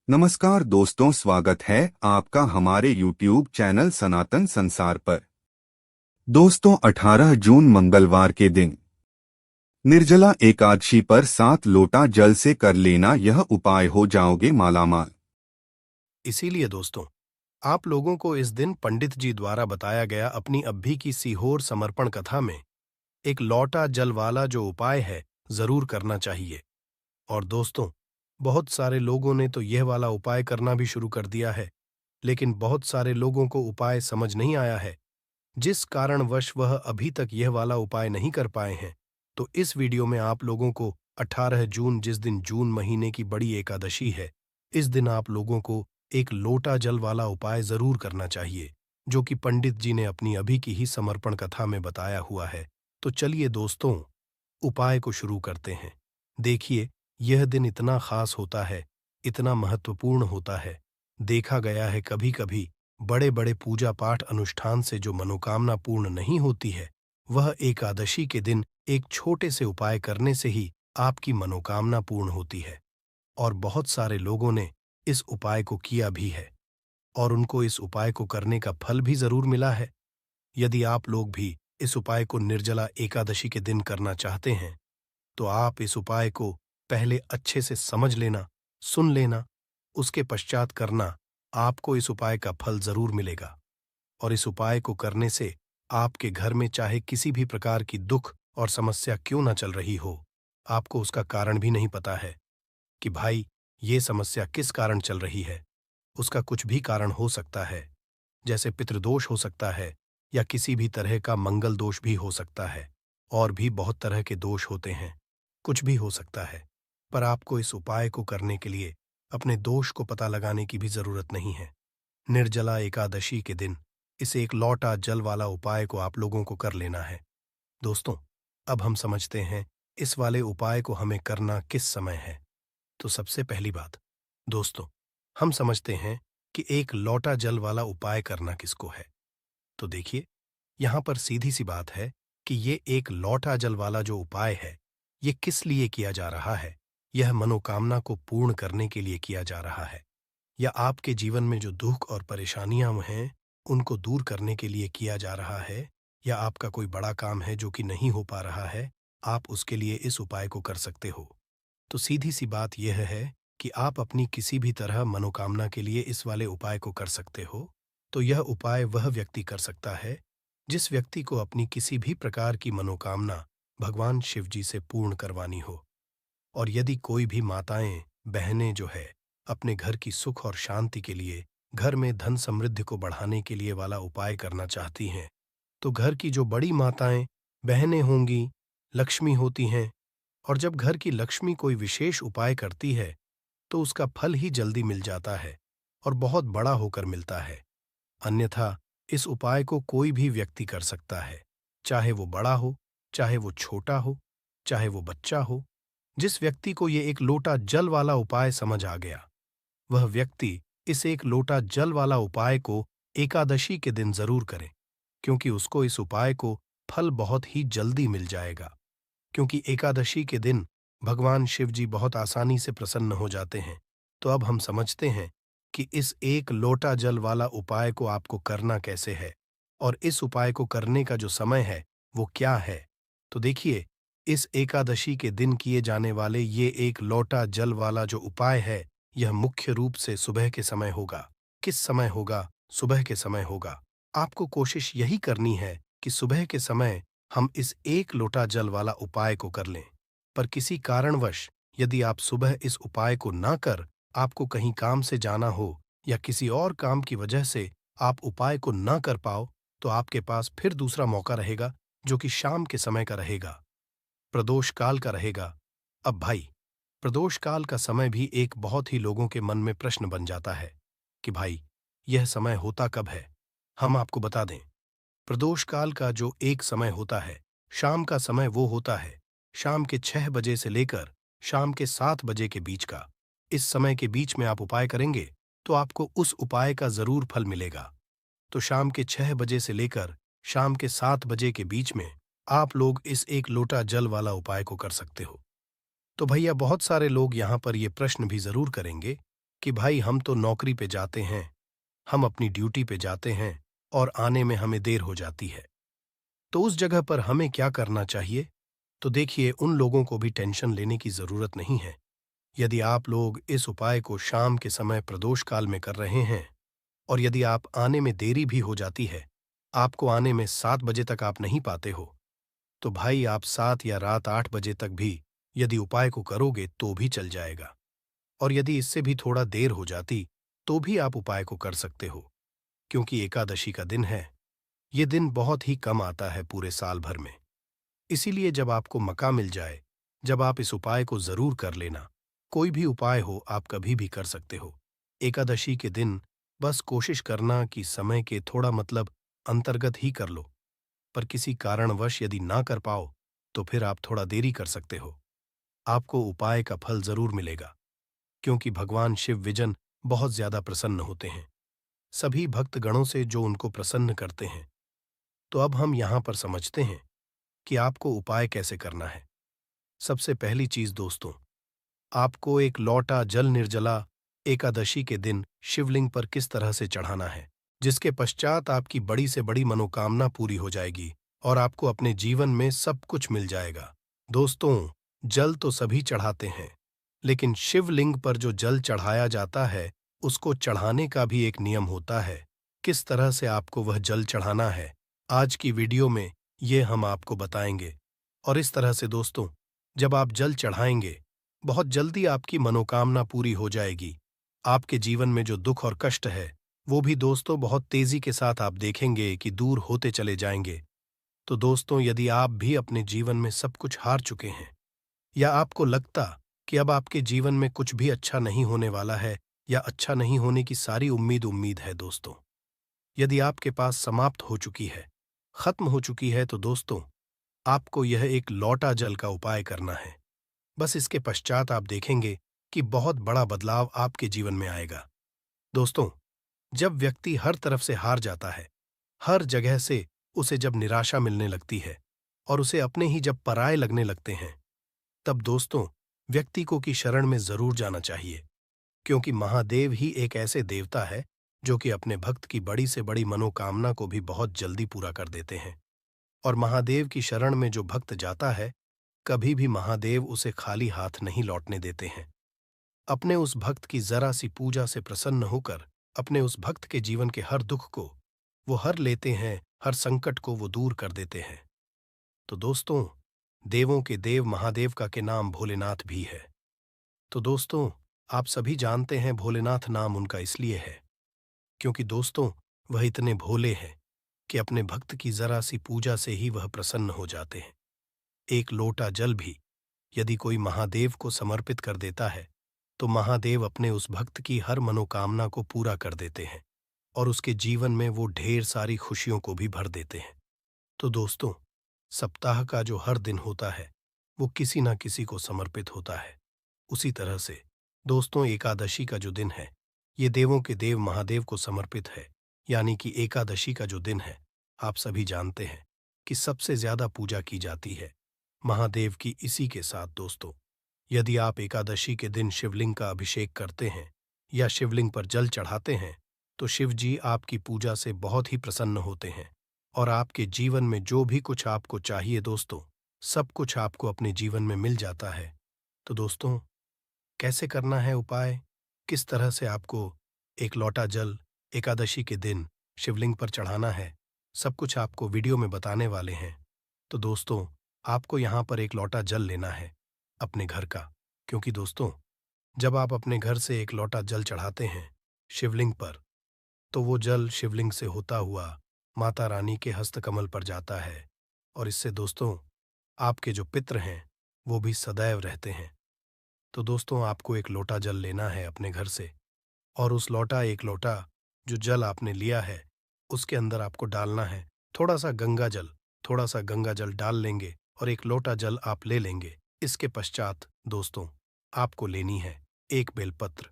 नमस्कार दोस्तों, स्वागत है आपका हमारे YouTube चैनल सनातन संसार पर। दोस्तों, 18 जून मंगलवार के दिन निर्जला एकादशी पर 7 लोटा जल से कर लेना यह उपाय, हो जाओगे मालामाल। इसीलिए दोस्तों, आप लोगों को इस दिन पंडित जी द्वारा बताया गया अपनी अभी की सीहोर समर्पण कथा में एक लौटा जल वाला जो उपाय है जरूर करना चाहिए। और दोस्तों, बहुत सारे लोगों ने तो यह वाला उपाय करना भी शुरू कर दिया है, लेकिन बहुत सारे लोगों को उपाय समझ नहीं आया है, जिस कारणवश वह अभी तक यह वाला उपाय नहीं कर पाए हैं। तो इस वीडियो में आप लोगों को 18 जून, जिस दिन जून महीने की बड़ी एकादशी है, इस दिन आप लोगों को एक लोटा जल वाला उपाय जरूर करना चाहिए, जो कि पंडित जी ने अपनी अभी की ही समर्पण कथा में बताया हुआ है। तो चलिए दोस्तों, उपाय को शुरू करते हैं। देखिए, यह दिन इतना खास होता है, इतना महत्वपूर्ण होता है। देखा गया है कभी कभी बड़े बड़े पूजा पाठ अनुष्ठान से जो मनोकामना पूर्ण नहीं होती है, वह एकादशी के दिन एक छोटे से उपाय करने से ही आपकी मनोकामना पूर्ण होती है। और बहुत सारे लोगों ने इस उपाय को किया भी है, और उनको इस उपाय को करने का फल भी जरूर मिला है। यदि आप लोग भी इस उपाय को निर्जला एकादशी के दिन करना चाहते हैं, तो आप इस उपाय को पहले अच्छे से समझ लेना, सुन लेना, उसके पश्चात करना। आपको इस उपाय का फल जरूर मिलेगा। और इस उपाय को करने से आपके घर में चाहे किसी भी प्रकार की दुख और समस्या क्यों न चल रही हो, आपको उसका कारण भी नहीं पता है कि भाई ये समस्या किस कारण चल रही है। उसका कुछ भी कारण हो सकता है, जैसे पितृदोष हो सकता है, या किसी भी तरह का मंगल दोष भी हो सकता है, और भी बहुत तरह के दोष होते हैं। कुछ भी हो सकता है, पर आपको इस उपाय को करने के लिए अपने दोष को पता लगाने की भी जरूरत नहीं है। निर्जला एकादशी के दिन इस एक लौटा जल वाला उपाय को आप लोगों को कर लेना है। दोस्तों, अब हम समझते हैं इस वाले उपाय को हमें करना किस समय है। तो सबसे पहली बात दोस्तों, हम समझते हैं कि एक लौटा जल वाला उपाय करना किसको है। तो देखिए, यहां पर सीधी सी बात है कि ये एक लौटा जल वाला जो उपाय है, ये किस लिए किया जा रहा है। यह मनोकामना को पूर्ण करने के लिए किया जा रहा है, या आपके जीवन में जो दुख और परेशानियां हैं उनको दूर करने के लिए किया जा रहा है, या आपका कोई बड़ा काम है जो कि नहीं हो पा रहा है, आप उसके लिए इस उपाय को कर सकते हो। तो सीधी सी बात यह है कि आप अपनी किसी भी तरह मनोकामना के लिए इस वाले उपाय को कर सकते हो। तो यह उपाय वह व्यक्ति कर सकता है जिस व्यक्ति को अपनी किसी भी प्रकार की मनोकामना भगवान शिव जी से पूर्ण करवानी हो। और यदि कोई भी माताएं, बहनें जो है अपने घर की सुख और शांति के लिए, घर में धन समृद्धि को बढ़ाने के लिए वाला उपाय करना चाहती हैं, तो घर की जो बड़ी माताएं, बहनें होंगी, लक्ष्मी होती हैं, और जब घर की लक्ष्मी कोई विशेष उपाय करती है, तो उसका फल ही जल्दी मिल जाता है, और बहुत बड़ा होकर मिलता है। अन्यथा इस उपाय को कोई भी व्यक्ति कर सकता है, चाहे वो बड़ा हो, चाहे वो छोटा हो, चाहे वो बच्चा हो। जिस व्यक्ति को ये एक लोटा जल वाला उपाय समझ आ गया, वह व्यक्ति इस एक लोटा जल वाला उपाय को एकादशी के दिन जरूर करे, क्योंकि उसको इस उपाय को फल बहुत ही जल्दी मिल जाएगा। क्योंकि एकादशी के दिन भगवान शिव जी बहुत आसानी से प्रसन्न हो जाते हैं। तो अब हम समझते हैं कि इस एक लोटा जल वाला उपाय को आपको करना कैसे है, और इस उपाय को करने का जो समय है वो क्या है। तो देखिए, इस एकादशी के दिन किए जाने वाले ये एक लोटा जल वाला जो उपाय है, यह मुख्य रूप से सुबह के समय होगा। किस समय होगा? सुबह के समय होगा। आपको कोशिश यही करनी है कि सुबह के समय हम इस एक लोटा जल वाला उपाय को कर लें। पर किसी कारणवश यदि आप सुबह इस उपाय को ना कर, आपको कहीं काम से जाना हो, या किसी और काम की वजह से आप उपाय को ना कर पाओ, तो आपके पास फिर दूसरा मौका रहेगा, जो कि शाम के समय का रहेगा, प्रदोष काल का रहेगा। अब भाई, प्रदोष काल का समय भी एक बहुत ही लोगों के मन में प्रश्न बन जाता है कि भाई यह समय होता कब है। हम आपको बता दें, प्रदोष काल का जो एक समय होता है, शाम का समय, वो होता है शाम के 6 बजे से लेकर शाम के 7 बजे के बीच का। इस समय के बीच में आप उपाय करेंगे तो आपको उस उपाय का जरूर फल मिलेगा। तो शाम के 6 बजे से लेकर शाम के 7 बजे के बीच में आप लोग इस एक लोटा जल वाला उपाय को कर सकते हो। तो भैया, बहुत सारे लोग यहाँ पर ये प्रश्न भी जरूर करेंगे कि भाई हम तो नौकरी पे जाते हैं, हम अपनी ड्यूटी पे जाते हैं और आने में हमें देर हो जाती है। तो उस जगह पर हमें क्या करना चाहिए? तो देखिए, उन लोगों को भी टेंशन लेने की ज़रूरत नहीं है। यदि आप लोग इस उपाय को शाम के समय प्रदोष काल में कर रहे हैं और यदि आप आने में देरी भी हो जाती है, आपको आने में 7 बजे तक आप नहीं पाते हो, तो भाई आप 7 या रात 8 बजे तक भी यदि उपाय को करोगे तो भी चल जाएगा। और यदि इससे भी थोड़ा देर हो जाती, तो भी आप उपाय को कर सकते हो, क्योंकि एकादशी का दिन है। ये दिन बहुत ही कम आता है पूरे साल भर में। इसीलिए जब आपको मौका मिल जाए, जब आप इस उपाय को ज़रूर कर लेना। कोई भी उपाय हो, आप कभी भी कर सकते हो। एकादशी के दिन बस कोशिश करना कि समय के थोड़ा अंतर्गत ही कर लो, पर किसी कारणवश यदि ना कर पाओ, तो फिर आप थोड़ा देरी कर सकते हो। आपको उपाय का फल ज़रूर मिलेगा, क्योंकि भगवान शिव विजन बहुत ज़्यादा प्रसन्न होते हैं, सभी भक्त गणों से जो उनको प्रसन्न करते हैं। तो अब हम यहाँ पर समझते हैं कि आपको उपाय कैसे करना है। सबसे पहली चीज दोस्तों, आपको एक लौटा जल निर्जला एकादशी के दिन शिवलिंग पर किस तरह से चढ़ाना है, जिसके पश्चात आपकी बड़ी से बड़ी मनोकामना पूरी हो जाएगी और आपको अपने जीवन में सब कुछ मिल जाएगा। दोस्तों, जल तो सभी चढ़ाते हैं, लेकिन शिवलिंग पर जो जल चढ़ाया जाता है, उसको चढ़ाने का भी एक नियम होता है। किस तरह से आपको वह जल चढ़ाना है, आज की वीडियो में ये हम आपको बताएंगे। और इस तरह से दोस्तों, जब आप जल चढ़ाएंगे, बहुत जल्दी आपकी मनोकामना पूरी हो जाएगी। आपके जीवन में जो दुख और कष्ट है, वो भी दोस्तों बहुत तेजी के साथ आप देखेंगे कि दूर होते चले जाएंगे। तो दोस्तों, यदि आप भी अपने जीवन में सब कुछ हार चुके हैं, या आपको लगता कि अब आपके जीवन में कुछ भी अच्छा नहीं होने वाला है, या अच्छा नहीं होने की सारी उम्मीद है दोस्तों, यदि आपके पास समाप्त हो चुकी है, खत्म हो चुकी है, तो दोस्तों, आपको यह एक लौटा जल का उपाय करना है। बस इसके पश्चात आप देखेंगे कि बहुत बड़ा बदलाव आपके जीवन में आएगा। दोस्तों, जब व्यक्ति हर तरफ से हार जाता है, हर जगह से उसे जब निराशा मिलने लगती है और उसे अपने ही जब पराये लगने लगते हैं, तब दोस्तों, व्यक्ति को की शरण में जरूर जाना चाहिए, क्योंकि महादेव ही एक ऐसे देवता है जो कि अपने भक्त की बड़ी से बड़ी मनोकामना को भी बहुत जल्दी पूरा कर देते हैं। और महादेव की शरण में जो भक्त जाता है, कभी भी महादेव उसे खाली हाथ नहीं लौटने देते हैं। अपने उस भक्त की जरा सी पूजा से प्रसन्न होकर अपने उस भक्त के जीवन के हर दुख को वो हर लेते हैं, हर संकट को वो दूर कर देते हैं। तो दोस्तों, देवों के देव महादेव का के नाम भोलेनाथ भी है। तो दोस्तों, आप सभी जानते हैं भोलेनाथ नाम उनका इसलिए है क्योंकि दोस्तों, वह इतने भोले हैं कि अपने भक्त की जरा सी पूजा से ही वह प्रसन्न हो जाते हैं। एक लोटा जल भी यदि कोई महादेव को समर्पित कर देता है, तो महादेव अपने उस भक्त की हर मनोकामना को पूरा कर देते हैं और उसके जीवन में वो ढेर सारी खुशियों को भी भर देते हैं। तो दोस्तों, सप्ताह का जो हर दिन होता है, वो किसी न किसी को समर्पित होता है। उसी तरह से दोस्तों, एकादशी का जो दिन है, ये देवों के देव महादेव को समर्पित है। यानी कि एकादशी का जो दिन है, आप सभी जानते हैं कि सबसे ज्यादा पूजा की जाती है महादेव की। इसी के साथ दोस्तों, यदि आप एकादशी के दिन शिवलिंग का अभिषेक करते हैं या शिवलिंग पर जल चढ़ाते हैं, तो शिव जी आपकी पूजा से बहुत ही प्रसन्न होते हैं और आपके जीवन में जो भी कुछ आपको चाहिए दोस्तों, सब कुछ आपको अपने जीवन में मिल जाता है। तो दोस्तों, कैसे करना है उपाय, किस तरह से आपको एक लोटा जल एकादशी के दिन शिवलिंग पर चढ़ाना है, सब कुछ आपको वीडियो में बताने वाले हैं। तो दोस्तों, आपको यहाँ पर एक लोटा जल लेना है अपने घर का, क्योंकि दोस्तों, जब आप अपने घर से एक लोटा जल चढ़ाते हैं शिवलिंग पर, तो वो जल शिवलिंग से होता हुआ माता रानी के हस्तकमल पर जाता है और इससे दोस्तों, आपके जो पितृ हैं वो भी सदैव रहते हैं। तो दोस्तों, आपको एक लोटा जल लेना है अपने घर से और उस एक लोटा जो जल आपने लिया है, उसके अंदर आपको डालना है थोड़ा सा गंगा जल। थोड़ा सा गंगा जल डाल लेंगे और एक लोटा जल आप ले लेंगे। इसके पश्चात दोस्तों, आपको लेनी है एक बेलपत्र।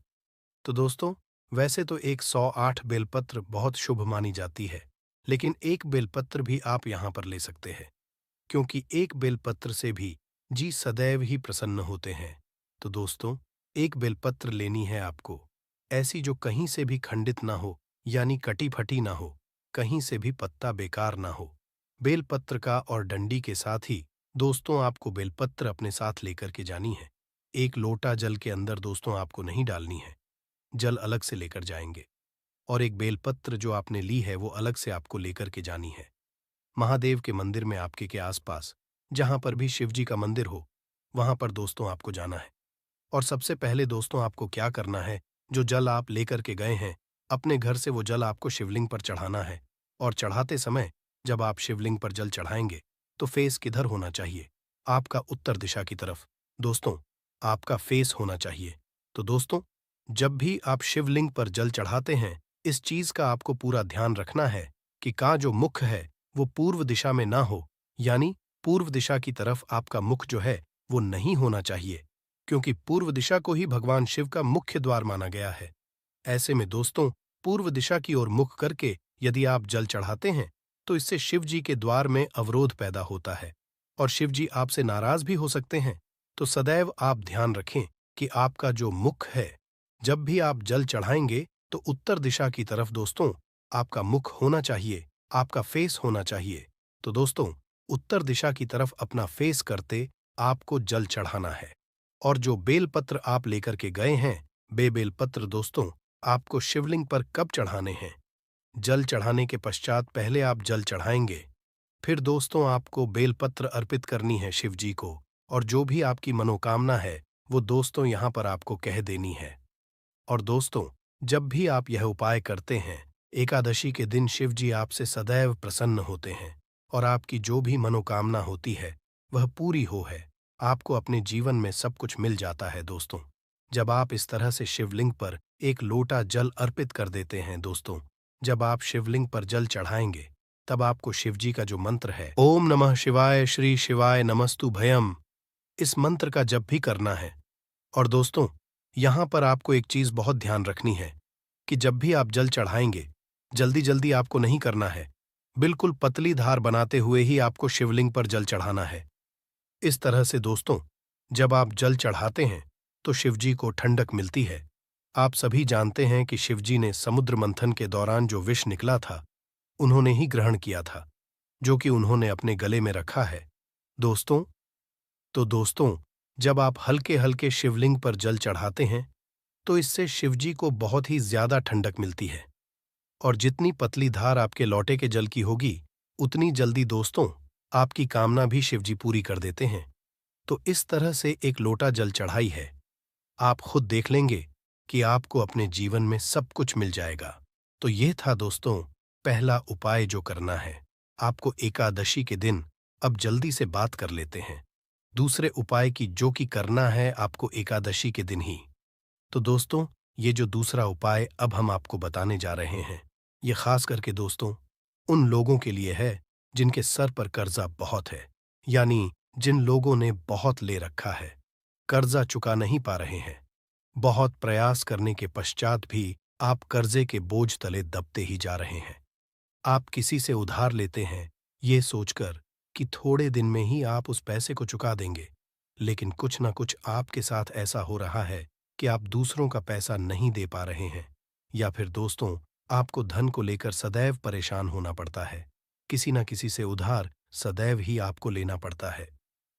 तो दोस्तों, वैसे तो 108 बेलपत्र बहुत शुभ मानी जाती है, लेकिन एक बेलपत्र भी आप यहाँ पर ले सकते हैं, क्योंकि एक बेलपत्र से भी जी सदैव ही प्रसन्न होते हैं। तो दोस्तों, एक बेलपत्र लेनी है आपको ऐसी जो कहीं से भी खंडित ना हो, यानी कटी फटी ना हो, कहीं से भी पत्ता बेकार ना हो। बेलपत्र का और डंडी के साथ ही दोस्तों आपको बेलपत्र अपने साथ लेकर के जानी है। एक लोटा जल के अंदर दोस्तों आपको नहीं डालनी है, जल अलग से लेकर जाएंगे। और एक बेलपत्र जो आपने ली है वो अलग से आपको लेकर के जानी है। महादेव के मंदिर में आपके के आसपास जहां पर भी शिव जी का मंदिर हो, वहां पर दोस्तों आपको जाना है। और सबसे पहले दोस्तों आपको क्या करना है, जो जल आप लेकर के गए हैं अपने घर से, वो जल आपको शिवलिंग पर चढ़ाना है। और चढ़ाते समय जब आप शिवलिंग पर जल चढ़ाएंगे तो फेस किधर होना चाहिए? आपका उत्तर दिशा की तरफ। दोस्तों, आपका फेस होना चाहिए। तो दोस्तों, जब भी आप शिवलिंग पर जल चढ़ाते हैं, इस चीज का आपको पूरा ध्यान रखना है कि का जो मुख है वो पूर्व दिशा में ना हो, यानी पूर्व दिशा की तरफ आपका मुख जो है वो नहीं होना चाहिए, क्योंकि पूर्व दिशा को ही भगवान शिव का मुख्य द्वार माना गया है। ऐसे में दोस्तों, पूर्व दिशा की ओर मुख करके यदि आप जल चढ़ाते हैं तो इससे शिव जी के द्वार में अवरोध पैदा होता है और शिव जी आपसे नाराज भी हो सकते हैं। तो सदैव आप ध्यान रखें कि आपका जो मुख है, जब भी आप जल चढ़ाएंगे तो उत्तर दिशा की तरफ दोस्तों आपका मुख होना चाहिए, आपका फेस होना चाहिए। तो दोस्तों, उत्तर दिशा की तरफ अपना फेस करते आपको जल चढ़ाना है। और जो बेलपत्र आप लेकर के गए हैं, बेलपत्र दोस्तों आपको शिवलिंग पर कब चढ़ाने हैं? जल चढ़ाने के पश्चात पहले आप जल चढ़ाएंगे, फिर दोस्तों आपको बेलपत्र अर्पित करनी है शिव जी को, और जो भी आपकी मनोकामना है वो दोस्तों यहाँ पर आपको कह देनी है। और दोस्तों, जब भी आप यह उपाय करते हैं, एकादशी के दिन शिव जी आपसे सदैव प्रसन्न होते हैं और आपकी जो भी मनोकामना होती है वह पूरी हो है। आपको अपने जीवन में सब कुछ मिल जाता है दोस्तों, जब आप इस तरह से शिवलिंग पर एक लोटा जल अर्पित कर देते हैं। दोस्तों, जब आप शिवलिंग पर जल चढ़ाएंगे तब आपको शिव जी का जो मंत्र है, ओम नमः शिवाय श्री शिवाय नमस्तु भयम, इस मंत्र का जप भी करना है। और दोस्तों, यहां पर आपको एक चीज बहुत ध्यान रखनी है कि जब भी आप जल चढ़ाएंगे, जल्दी जल्दी आपको नहीं करना है, बिल्कुल पतली धार बनाते हुए ही आपको शिवलिंग पर जल चढ़ाना है। इस तरह से दोस्तों, जब आप जल चढ़ाते हैं तो शिवजी को ठंडक मिलती है। आप सभी जानते हैं कि शिवजी ने समुद्र मंथन के दौरान जो विष निकला था उन्होंने ही ग्रहण किया था, जो कि उन्होंने अपने गले में रखा है। दोस्तों, तो दोस्तों, जब आप हल्के हल्के शिवलिंग पर जल चढ़ाते हैं तो इससे शिवजी को बहुत ही ज्यादा ठंडक मिलती है। और जितनी पतली धार आपके लौटे के जल की होगी, उतनी जल्दी दोस्तों आपकी कामना भी शिवजी पूरी कर देते हैं। तो इस तरह से एक लोटा जल चढ़ाई है, आप खुद देख लेंगे कि आपको अपने जीवन में सब कुछ मिल जाएगा। तो ये था दोस्तों पहला उपाय जो करना है आपको एकादशी के दिन। अब जल्दी से बात कर लेते हैं दूसरे उपाय की, जो कि करना है आपको एकादशी के दिन ही। तो दोस्तों, ये जो दूसरा उपाय अब हम आपको बताने जा रहे हैं, ये खास करके दोस्तों उन लोगों के लिए है जिनके सर पर कर्जा बहुत है, यानी जिन लोगों ने बहुत ले रखा है, कर्जा चुका नहीं पा रहे हैं। बहुत प्रयास करने के पश्चात भी आप कर्जे के बोझ तले दबते ही जा रहे हैं। आप किसी से उधार लेते हैं ये सोचकर कि थोड़े दिन में ही आप उस पैसे को चुका देंगे, लेकिन कुछ ना कुछ आपके साथ ऐसा हो रहा है कि आप दूसरों का पैसा नहीं दे पा रहे हैं। या फिर दोस्तों, आपको धन को लेकर सदैव परेशान होना पड़ता है, किसी न किसी से उधार सदैव ही आपको लेना पड़ता है।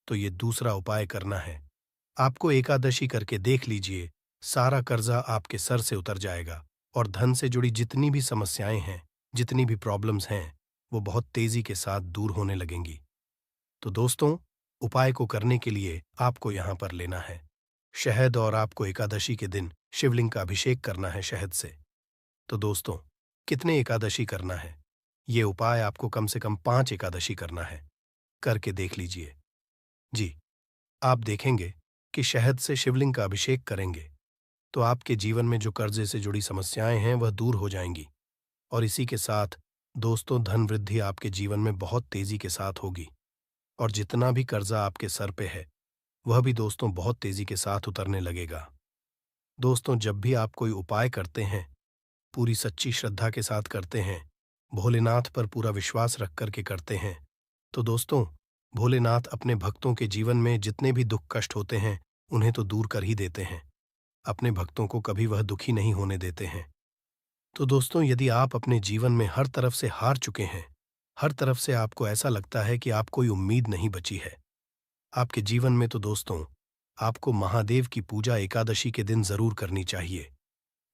तो ये दूसरा उपाय करना है आपको, एकादशी करके देख लीजिए, सारा कर्जा आपके सर से उतर जाएगा और धन से जुड़ी जितनी भी समस्याएं हैं, जितनी भी प्रॉब्लम्स हैं, वो बहुत तेजी के साथ दूर होने लगेंगी। तो दोस्तों, उपाय को करने के लिए आपको यहां पर लेना है शहद, और आपको एकादशी के दिन शिवलिंग का अभिषेक करना है शहद से। तो दोस्तों, कितने एकादशी करना है? ये उपाय आपको कम से कम 5 एकादशी करना है। करके देख लीजिए जी, आप देखेंगे कि शहद से शिवलिंग का अभिषेक करेंगे तो आपके जीवन में जो कर्जे से जुड़ी समस्याएं हैं वह दूर हो जाएंगी। और इसी के साथ दोस्तों, धन वृद्धि आपके जीवन में बहुत तेजी के साथ होगी और जितना भी कर्जा आपके सर पे है वह भी दोस्तों बहुत तेजी के साथ उतरने लगेगा। दोस्तों, जब भी आप कोई उपाय करते हैं, पूरी सच्ची श्रद्धा के साथ करते हैं, भोलेनाथ पर पूरा विश्वास रख करके करते हैं, तो दोस्तों भोलेनाथ अपने भक्तों के जीवन में जितने भी दुख कष्ट होते हैं उन्हें तो दूर कर ही देते हैं। अपने भक्तों को कभी वह दुखी नहीं होने देते हैं। तो दोस्तों, यदि आप अपने जीवन में हर तरफ से हार चुके हैं, हर तरफ से आपको ऐसा लगता है कि आप कोई उम्मीद नहीं बची है आपके जीवन में, तो दोस्तों, आपको महादेव की पूजा एकादशी के दिन जरूर करनी चाहिए।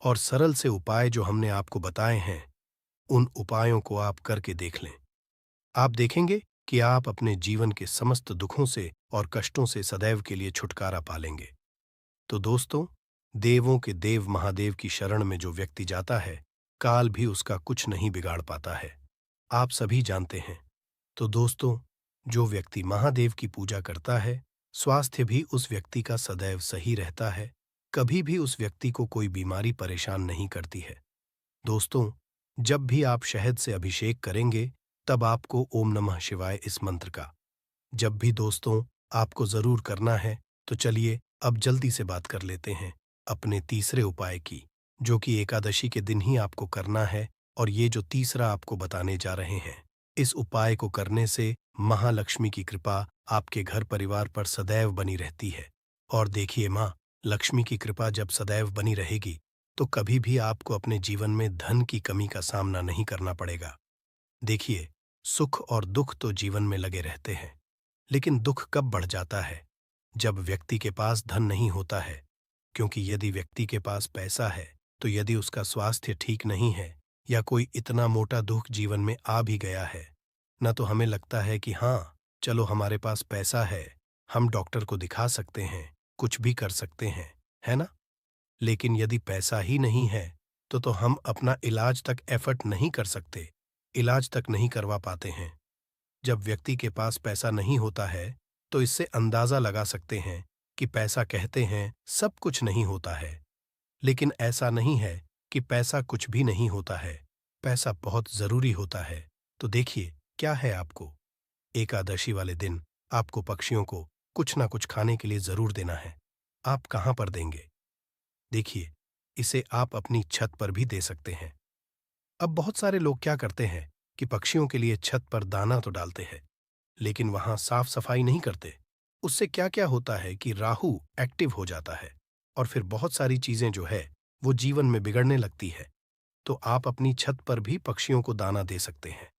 और सरल से उपाय जो हमने आपको बताए हैं, उन उपायों को आप करके देख लें। आप देखेंगे कि आप अपने जीवन के समस्त दुखों से और कष्टों से सदैव के लिए छुटकारा पालेंगे। तो दोस्तों, देवों के देव महादेव की शरण में जो व्यक्ति जाता है, काल भी उसका कुछ नहीं बिगाड़ पाता है, आप सभी जानते हैं। तो दोस्तों, जो व्यक्ति महादेव की पूजा करता है, स्वास्थ्य भी उस व्यक्ति का सदैव सही रहता है, कभी भी उस व्यक्ति को कोई बीमारी परेशान नहीं करती है। दोस्तों, जब भी आप शहद से अभिषेक करेंगे, तब आपको ओम नमः शिवाय इस मंत्र का जब भी दोस्तों आपको जरूर करना है। तो चलिए अब जल्दी से बात कर लेते हैं अपने तीसरे उपाय की, जो कि एकादशी के दिन ही आपको करना है। और ये जो तीसरा आपको बताने जा रहे हैं, इस उपाय को करने से महालक्ष्मी की कृपा आपके घर परिवार पर सदैव बनी रहती है। और देखिए, माँ लक्ष्मी की कृपा जब सदैव बनी रहेगी, तो कभी भी आपको अपने जीवन में धन की कमी का सामना नहीं करना पड़ेगा। देखिए, सुख और दुख तो जीवन में लगे रहते हैं, लेकिन दुख कब बढ़ जाता है? जब व्यक्ति के पास धन नहीं होता है। क्योंकि यदि व्यक्ति के पास पैसा है, तो यदि उसका स्वास्थ्य ठीक नहीं है या कोई इतना मोटा दुख जीवन में आ भी गया है, न तो हमें लगता है कि हाँ, चलो हमारे पास पैसा है, हम डॉक्टर को दिखा सकते हैं, कुछ भी कर सकते हैं, है ना? लेकिन यदि पैसा ही नहीं है, तो हम अपना इलाज तक एफर्ट नहीं कर सकते, इलाज तक नहीं करवा पाते हैं। जब व्यक्ति के पास पैसा नहीं होता है, तो इससे अंदाजा लगा सकते हैं कि पैसा कहते हैं सब कुछ नहीं होता है। लेकिन ऐसा नहीं है कि पैसा कुछ भी नहीं होता है, पैसा बहुत जरूरी होता है। तो देखिए, क्या है आपको एकादशी वाले दिन आपको पक्षियों को कुछ ना कुछ खाने के लिए जरूर देना है। आप कहाँ पर देंगे? देखिए, इसे आप अपनी छत पर भी दे सकते हैं। अब बहुत सारे लोग क्या करते हैं कि पक्षियों के लिए छत पर दाना तो डालते हैं, लेकिन वहां साफ सफाई नहीं करते। उससे क्या क्या होता है कि राहु एक्टिव हो जाता है और फिर बहुत सारी चीजें जो है वो जीवन में बिगड़ने लगती है। तो आप अपनी छत पर भी पक्षियों को दाना दे सकते हैं।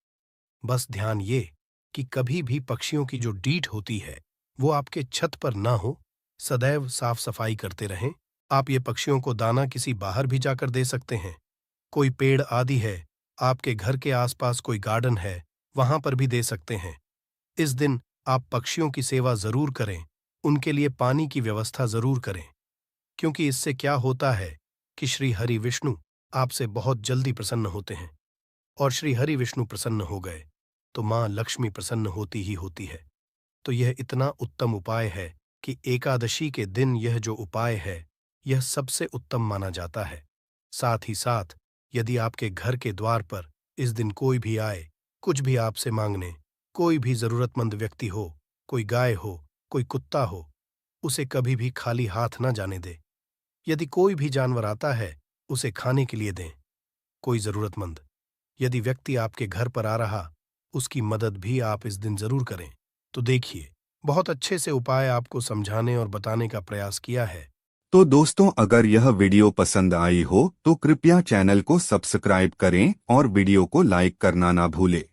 बस ध्यान ये कि कभी भी पक्षियों की जो डीट होती है वो आपके छत पर ना हो, सदैव साफ सफाई करते रहें। आप ये पक्षियों को दाना किसी बाहर भी जाकर दे सकते हैं। कोई पेड़ आदि है, आपके घर के आसपास कोई गार्डन है, वहां पर भी दे सकते हैं। इस दिन आप पक्षियों की सेवा जरूर करें, उनके लिए पानी की व्यवस्था जरूर करें, क्योंकि इससे क्या होता है कि श्री हरि विष्णु आपसे बहुत जल्दी प्रसन्न होते हैं। और श्री हरि विष्णु प्रसन्न हो गए तो मां लक्ष्मी प्रसन्न होती ही होती है। तो यह इतना उत्तम उपाय है कि एकादशी के दिन यह जो उपाय है, यह सबसे उत्तम माना जाता है। साथ ही साथ यदि आपके घर के द्वार पर इस दिन कोई भी आए, कुछ भी आपसे मांगने, कोई भी जरूरतमंद व्यक्ति हो, कोई गाय हो, कोई कुत्ता हो, उसे कभी भी खाली हाथ न जाने दे। यदि कोई भी जानवर आता है, उसे खाने के लिए दें। कोई जरूरतमंद यदि व्यक्ति आपके घर पर आ रहा, उसकी मदद भी आप इस दिन जरूर करें। तो देखिए, बहुत अच्छे से उपाय आपको समझाने और बताने का प्रयास किया है। तो दोस्तों, अगर यह वीडियो पसंद आई हो तो कृपया चैनल को सब्सक्राइब करें और वीडियो को लाइक करना ना भूलें।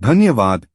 धन्यवाद।